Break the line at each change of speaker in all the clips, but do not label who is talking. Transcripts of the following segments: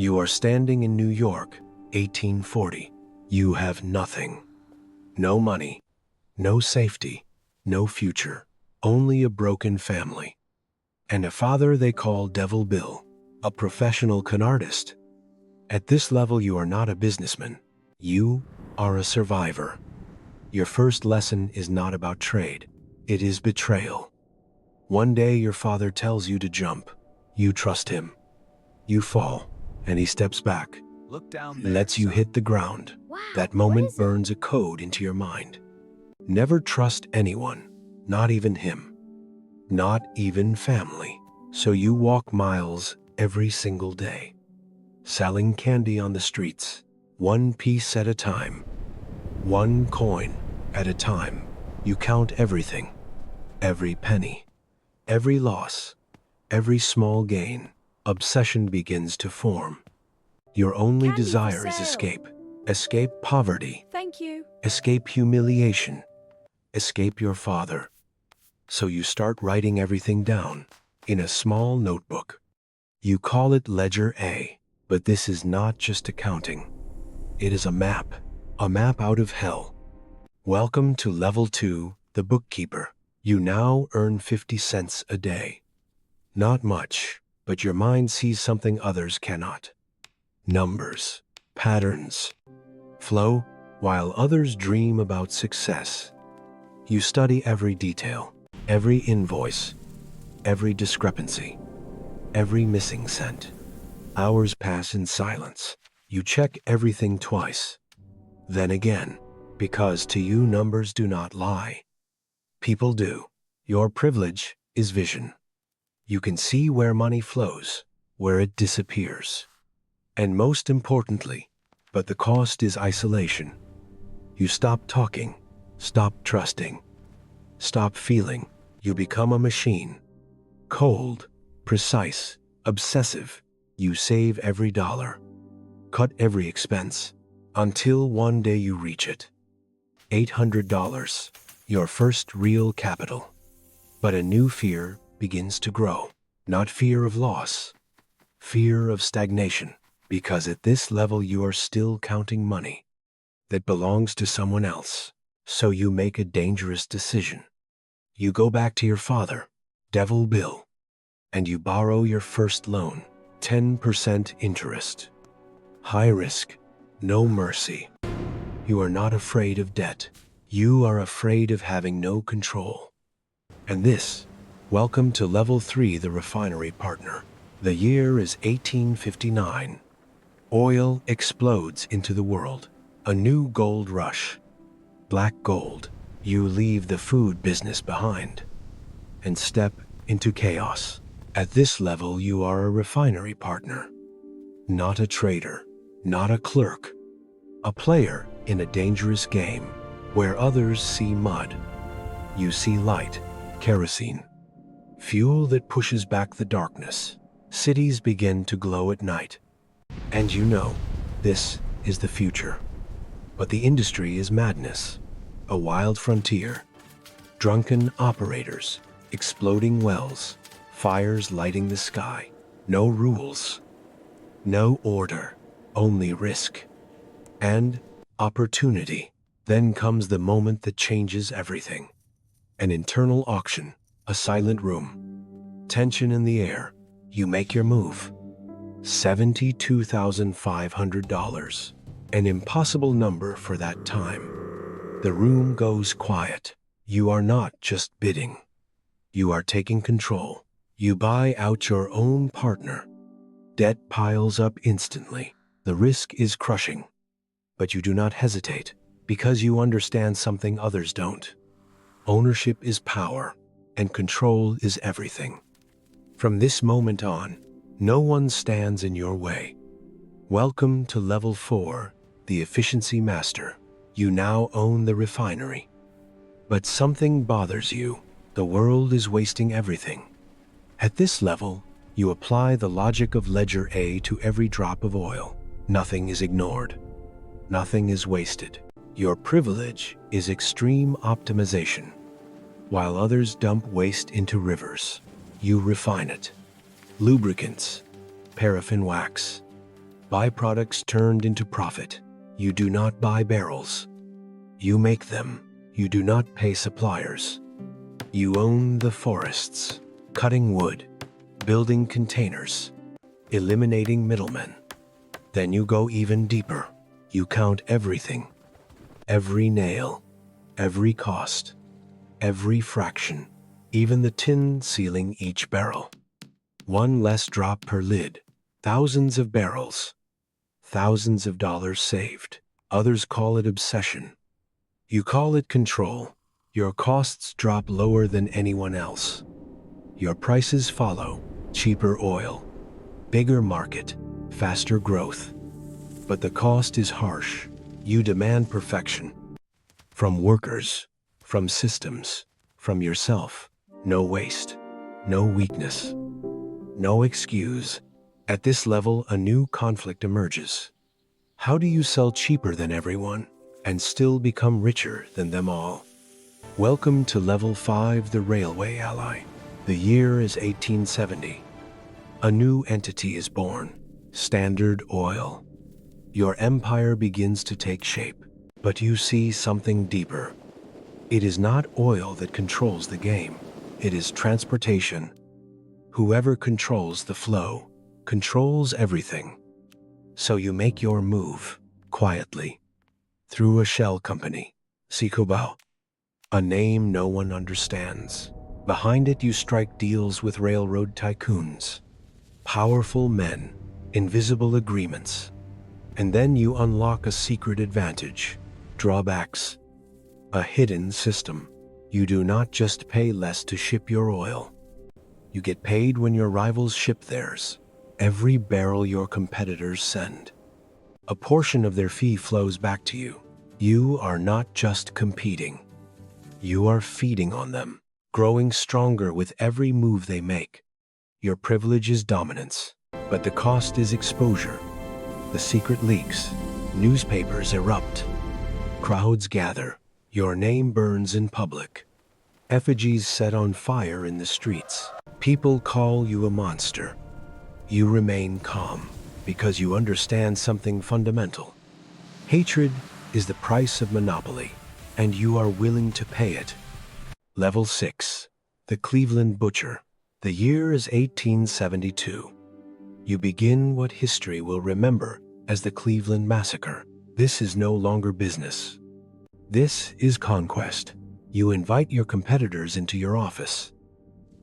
You are standing in New York, 1840. You have nothing. No money, no safety, no future, only a broken family. And a father they call Devil Bill, a professional con artist. At this level, you are not a businessman. You are a survivor. Your first lesson is not about trade. It is betrayal. One day your father tells you to jump. You trust him. You fall, and he steps back.
Look down there,
Lets you
son.
hit the ground.
Wow,
That
what
moment
is it?
burns a code into your mind. Never trust anyone, not even him. Not even family. So you walk miles every single day, selling candy on the streets, one piece at a time, one coin at a time. You count everything, every penny, every loss, every small gain. Obsession begins to form. Your only
Candy for
desire is
sale.
escape. Escape poverty,
Thank you.
escape humiliation, escape your father. So you start writing everything down in a small notebook. You call it Ledger A, but this is not just accounting. It is a map out of hell. Welcome to Level 2, the bookkeeper. You now earn 50 cents a day. Not much, but your mind sees something others cannot. Numbers, patterns, flow, while others dream about success. You study every detail, every invoice, every discrepancy, every missing cent. Hours pass in silence. You check everything twice, then again, because to you numbers do not lie. People do. Your privilege is vision. You can see where money flows, where it disappears. And most importantly, but the cost is isolation. You stop talking, stop trusting, stop feeling. You become a machine. Cold, precise, obsessive. You save every dollar, cut every expense, until one day you reach it. $800, your first real capital. But a new fear begins to grow. Not fear of loss, fear of stagnation. Because at this level you are still counting money that belongs to someone else. So you make a dangerous decision. You go back to your father, Devil Bill, and you borrow your first loan, 10% interest. High risk, no mercy. You are not afraid of debt. You are afraid of having no control. And this, welcome to Level 3, the refinery partner. The year is 1859. Oil explodes into the world. A new gold rush. Black gold. You leave the food business behind and step into chaos. At this level, you are a refinery partner. Not a trader, not a clerk. A player in a dangerous game where others see mud. You see light, kerosene. Fuel that pushes back the darkness. Cities begin to glow at night. And you know, this is the future. But the industry is madness, a wild frontier. Drunken operators, exploding wells, fires lighting the sky. No rules, no order, only risk and opportunity. Then comes the moment that changes everything. An internal auction, a silent room, tension in the air. You make your move. $72,500, an impossible number for that time. The room goes quiet. You are not just bidding. You are taking control. You buy out your own partner. Debt piles up instantly. The risk is crushing. But you do not hesitate, because you understand something others don't. Ownership is power, and control is everything. From this moment on, no one stands in your way. Welcome to Level 4, the efficiency master. You now own the refinery. But something bothers you. The world is wasting everything. At this level, you apply the logic of Ledger A to every drop of oil. Nothing is ignored. Nothing is wasted. Your privilege is extreme optimization. While others dump waste into rivers, you refine it. Lubricants, paraffin wax, byproducts turned into profit. You do not buy barrels. You make them. You do not pay suppliers. You own the forests, cutting wood, building containers, eliminating middlemen. Then you go even deeper. You count everything, every nail, every cost, every fraction, even the tin sealing each barrel. One less drop per lid, thousands of barrels, thousands of dollars saved. Others call it obsession. You call it control. Your costs drop lower than anyone else. Your prices follow: cheaper oil, bigger market, faster growth. But the cost is harsh. You demand perfection. From workers, from systems, from yourself. No waste, no weakness, no excuse. At this level, a new conflict emerges. How do you sell cheaper than everyone and still become richer than them all? Welcome to Level 5, the Railway Ally. The year is 1870. A new entity is born, Standard Oil. Your empire begins to take shape, but you see something deeper. It is not oil that controls the game. It is transportation. Whoever controls the flow controls everything. So you make your move quietly through a shell company, Sikobao, a name no one understands. Behind it, you strike deals with railroad tycoons, powerful men, invisible agreements. And then you unlock a secret advantage, drawbacks, a hidden system. You do not just pay less to ship your oil. You get paid when your rivals ship theirs. Every barrel your competitors send, a portion of their fee flows back to you. You are not just competing. You are feeding on them, growing stronger with every move they make. Your privilege is dominance, but the cost is exposure. The secret leaks, newspapers erupt, crowds gather, your name burns in public, effigies set on fire in the streets. People call you a monster. You remain calm because you understand something fundamental. Hatred is the price of monopoly, and you are willing to pay it. Level 6, the Cleveland Butcher. The year is 1872. You begin what history will remember as the Cleveland Massacre. This is no longer business. This is conquest. You invite your competitors into your office,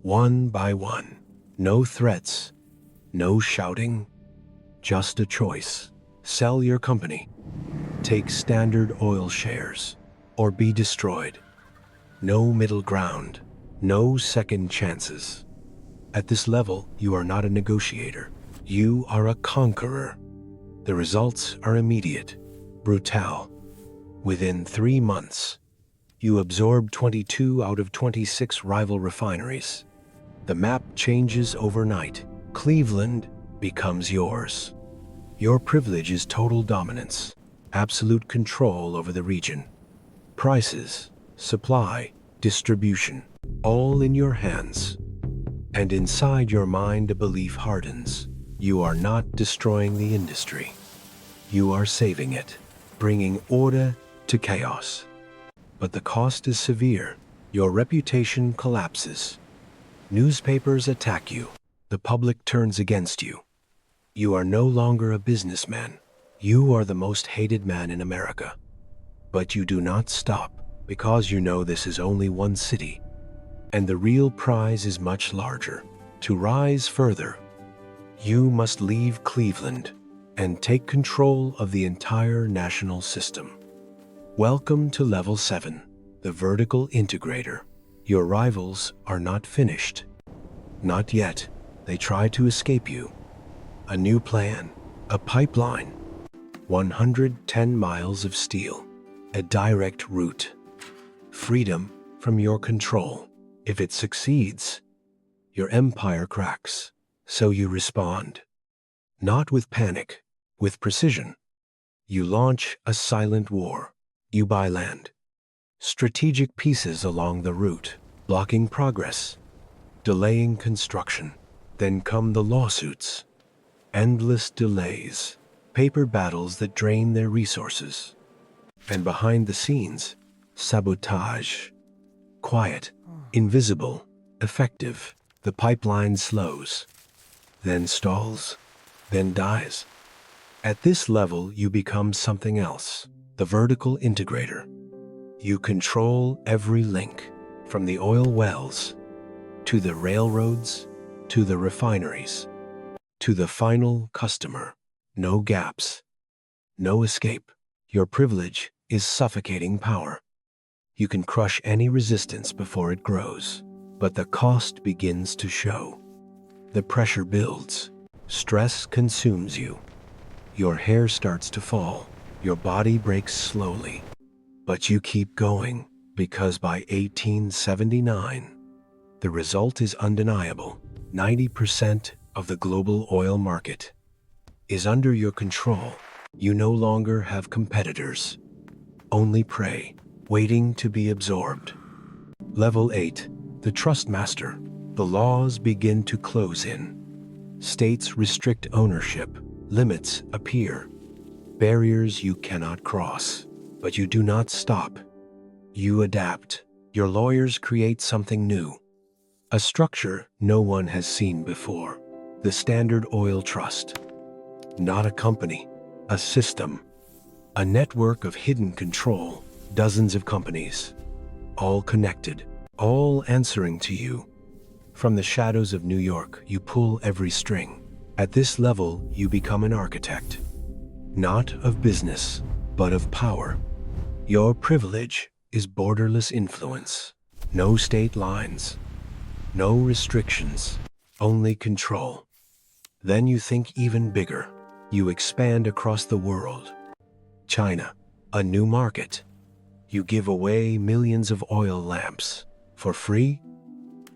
one by one. No threats, no shouting, just a choice. Sell your company, take Standard Oil shares, or be destroyed. No middle ground, no second chances. At this level, you are not a negotiator. You are a conqueror. The results are immediate, brutal. Within 3 months, you absorb 22 out of 26 rival refineries. The map changes overnight. Cleveland becomes yours. Your privilege is total dominance, absolute control over the region. Prices, supply, distribution, all in your hands. And inside your mind, a belief hardens. You are not destroying the industry. You are saving it, bringing order to chaos. But the cost is severe. Your reputation collapses. Newspapers attack you. The public turns against you. You are no longer a businessman. You are the most hated man in America. But you do not stop, because you know this is only one city, and the real prize is much larger. To rise further, you must leave Cleveland and take control of the entire national system. Welcome to Level 7, the vertical integrator. Your rivals are not finished. Not yet. They try to escape you. A new plan, a pipeline, 110 miles of steel, a direct route, freedom from your control. If it succeeds, your empire cracks. So you respond. Not with panic, with precision. You launch a silent war. You buy land, strategic pieces along the route, blocking progress, delaying construction. Then come the lawsuits, endless delays, paper battles that drain their resources. And behind the scenes, sabotage. Quiet, invisible, effective. The pipeline slows, then stalls, then dies. At this level, you become something else, the vertical integrator. You control every link, from the oil wells, to the railroads, to the refineries, to the final customer. No gaps, no escape. Your privilege is suffocating power. You can crush any resistance before it grows, but the cost begins to show. The pressure builds. Stress consumes you. Your hair starts to fall. Your body breaks slowly. But you keep going, because by 1879, the result is undeniable. 90% of the global oil market is under your control. You no longer have competitors, only prey, waiting to be absorbed. Level 8, the trust master. The laws begin to close in. States restrict ownership. Limits appear. Barriers you cannot cross. But you do not stop. You adapt. Your lawyers create something new. A structure no one has seen before. The Standard Oil Trust. Not a company, a system. A network of hidden control. Dozens of companies. All connected. All answering to you. From the shadows of New York, you pull every string. At this level, you become an architect. Not of business, but of power. Your privilege is borderless influence. No state lines. No restrictions. Only control. Then you think even bigger. You expand across the world. China, a new market. You give away millions of oil lamps. For free?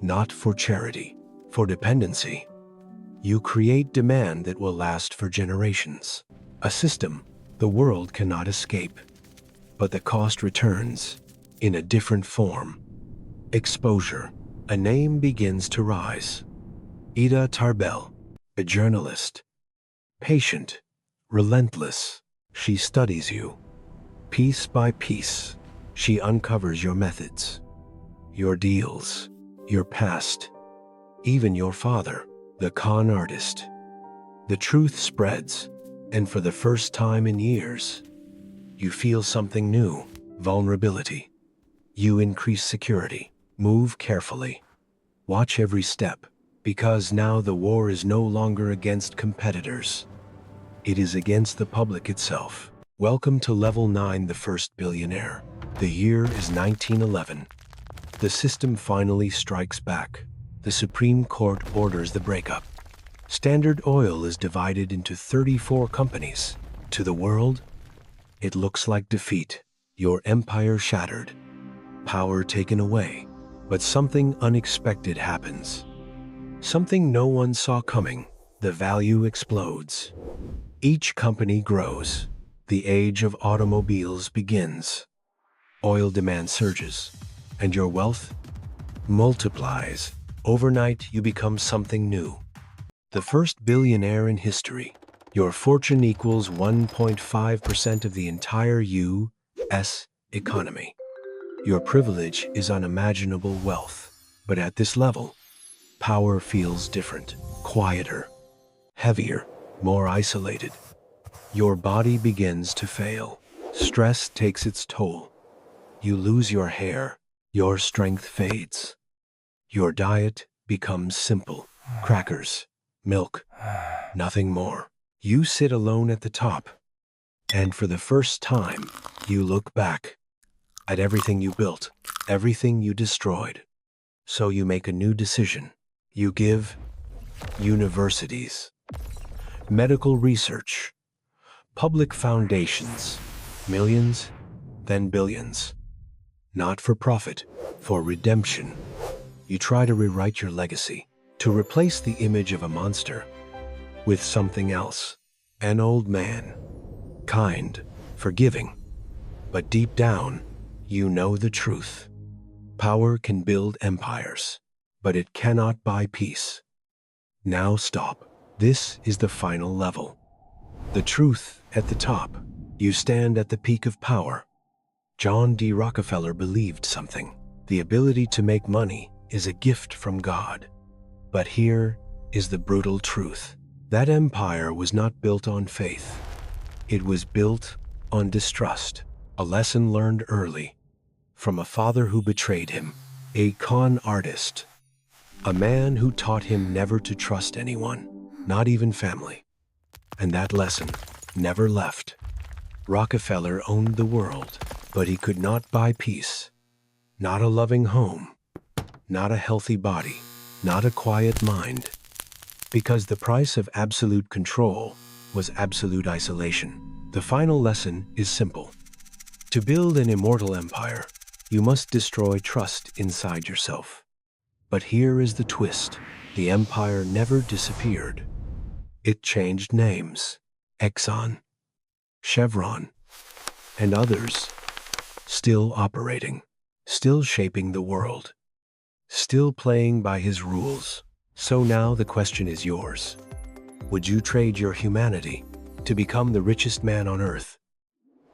Not for charity. For dependency. You create demand that will last for generations. A system the world cannot escape. But the cost returns in a different form. Exposure. A name begins to rise. Ida Tarbell, a journalist. Patient, relentless. She studies you. Piece by piece, she uncovers your methods, your deals, your past, even your father, the con artist. The truth spreads, and for the first time in years, you feel something new, vulnerability. You increase security, move carefully, watch every step, because now the war is no longer against competitors. It is against the public itself. Welcome to Level 9, the first billionaire. The year is 1911. The system finally strikes back. The Supreme Court orders the breakup. Standard Oil is divided into 34 companies. To the world, it looks like defeat. Your empire shattered. Power taken away. But something unexpected happens. Something no one saw coming. The value explodes. Each company grows. The age of automobiles begins. Oil demand surges, and your wealth multiplies. Overnight, you become something new. The first billionaire in history. Your fortune equals 1.5% of the entire U.S. economy. Your privilege is unimaginable wealth. But at this level, power feels different, quieter, heavier, more isolated. Your body begins to fail. Stress takes its toll. You lose your hair. Your strength fades. Your diet becomes simple. Crackers, milk, nothing more. You sit alone at the top. And for the first time, you look back at everything you built, everything you destroyed. So you make a new decision. You give universities, medical research, public foundations, millions, then billions. Not for profit, for redemption. You try to rewrite your legacy, to replace the image of a monster with something else. An old man, kind, forgiving. But deep down, you know the truth. Power can build empires, but it cannot buy peace. Now stop. This is the final level. The truth at the top. You stand at the peak of power. John D. Rockefeller believed something. The ability to make money is a gift from God. But here is the brutal truth. That empire was not built on faith. It was built on distrust, a lesson learned early from a father who betrayed him, a con artist, a man who taught him never to trust anyone, not even family. And that lesson never left. Rockefeller owned the world, but he could not buy peace. Not a loving home, not a healthy body, not a quiet mind. Because the price of absolute control was absolute isolation. The final lesson is simple. To build an immortal empire, you must destroy trust inside yourself. But here is the twist. The empire never disappeared. It changed names. Exxon, Chevron, and others. Still operating. Still shaping the world. Still playing by his rules. So now the question is yours. Would you trade your humanity to become the richest man on earth?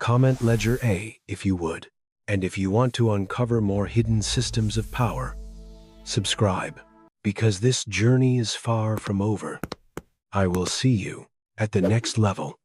Comment Ledger A if you would. And if you want to uncover more hidden systems of power, subscribe, because this journey is far from over. I will see you at the next level.